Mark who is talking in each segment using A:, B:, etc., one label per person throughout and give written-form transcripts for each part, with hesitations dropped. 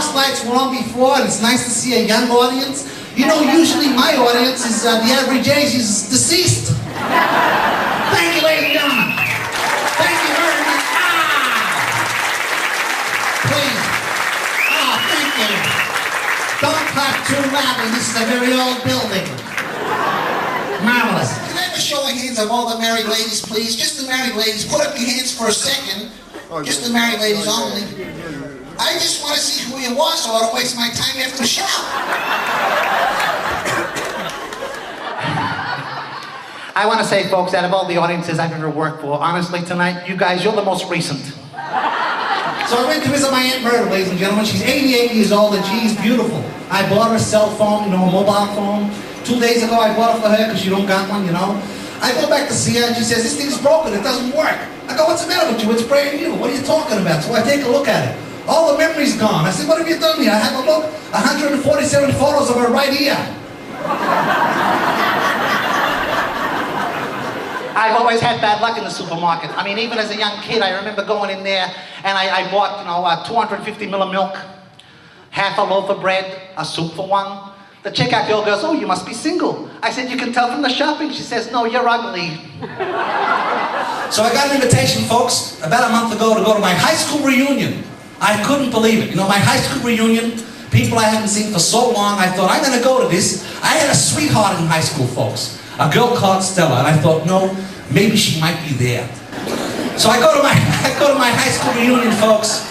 A: Lost Lights were on before, and it's nice to see a young audience. You know, usually my audience is the average age is deceased. Thank you, ladies and gentlemen. Thank you very much. Please. Thank you. Don't clap too loudly. This is a very old building. Marvelous.
B: Can I have a show of hands of all the married ladies, please? Just the married ladies. Put up your hands for a second. Just the married ladies only. I just want to see who you are so I don't waste my time after the show.
C: I want to say, folks, out of all the audiences I've ever worked for, honestly, tonight, you guys, you're the most recent.
A: So I went to visit my Aunt Myrtle, ladies and gentlemen. She's 88 years old and she's beautiful. I bought her a cell phone, you know, a mobile phone. 2 days ago I bought it for her because she don't got one, you know. I go back to see her and she says, this thing's broken, it doesn't work. I go, what's the matter with you? It's brand new. What are you talking about? So I take a look at it. All the memory's gone. I said, what have you done here? I have a look, 147 photos of her right ear.
C: I've always had bad luck in the supermarket. I mean, even as a young kid, I remember going in there and I bought, 250 ml of milk, half a loaf of bread, a soup for one. The checkout girl goes, oh, you must be single. I said, you can tell from the shopping. She says, no, you're ugly.
A: So I got an invitation, folks, about a month ago to go to my high school reunion. I couldn't believe it. You know, my high school reunion, people I haven't seen for so long, I thought, I'm going to go to this. I had a sweetheart in high school, folks. A girl called Stella, and I thought, no, maybe she might be there. So I go to my high school reunion, folks,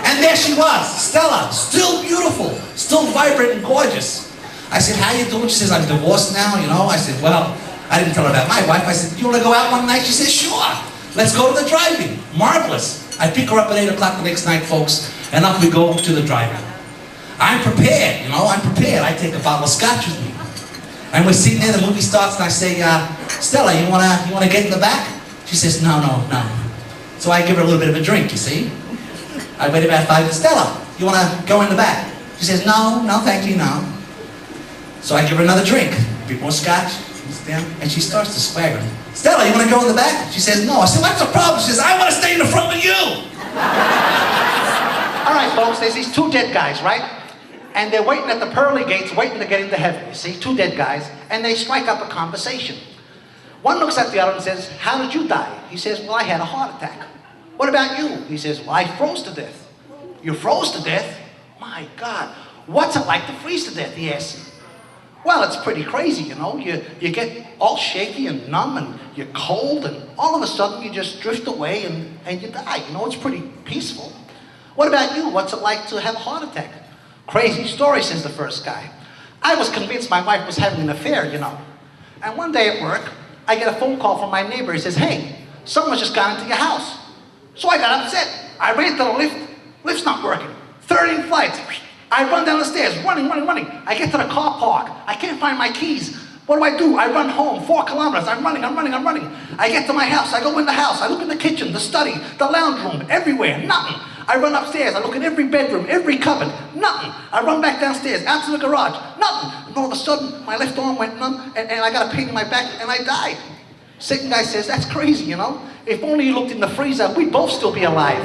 A: and there she was, Stella, still beautiful, still vibrant and gorgeous. I said, how you doing? She says, I'm divorced now, you know. I said, well, I didn't tell her about my wife. I said, you want to go out one night? She said, sure. Let's go to the drive-in. Marvelous. I pick her up at 8 o'clock the next night, folks, and up we go to the drive-in. I'm prepared, you know, I'm prepared. I take a bottle of scotch with me. And we're sitting there, the movie starts, and I say, Stella, you wanna get in the back? She says, no. So I give her a little bit of a drink, you see. I wait about 5 minutes. Stella, you wanna go in the back? She says, no, thank you, no. So I give her another drink, a bit more scotch, and she starts to swagger. Stella, you wanna go in the back? She says, no. I said, what's the problem? She says, I wanna stay in the front with you.
C: All right, folks, there's these two dead guys, right? And they're waiting at the pearly gates, waiting to get into heaven, you see, two dead guys, and they strike up a conversation. One looks at the other and says, how did you die? He says, well, I had a heart attack. What about you? He says, well, I froze to death. You froze to death? My God, what's it like to freeze to death, he asks. Well, it's pretty crazy, you know. You get all shaky and numb and you're cold and all of a sudden you just drift away and you die. You know, it's pretty peaceful. What about you? What's it like to have a heart attack? Crazy story, says the first guy. I was convinced my wife was having an affair, you know. And one day at work, I get a phone call from my neighbor. He says, hey, someone's just got into your house. So I got upset. I ran to the lift. Lift's not working. 13 flights. I run down the stairs, running. I get to the car park. I can't find my keys. What do? I run home, 4 kilometers. I'm running. I get to my house. I go in the house. I look in the kitchen, the study, the lounge room, everywhere. Nothing. I run upstairs. I look in every bedroom, every cupboard. Nothing. I run back downstairs, out to the garage. Nothing. And all of a sudden, my left arm went numb, and I got a pain in my back, and I died. Second guy says, that's crazy, you know. If only you looked in the freezer, we'd both still be alive.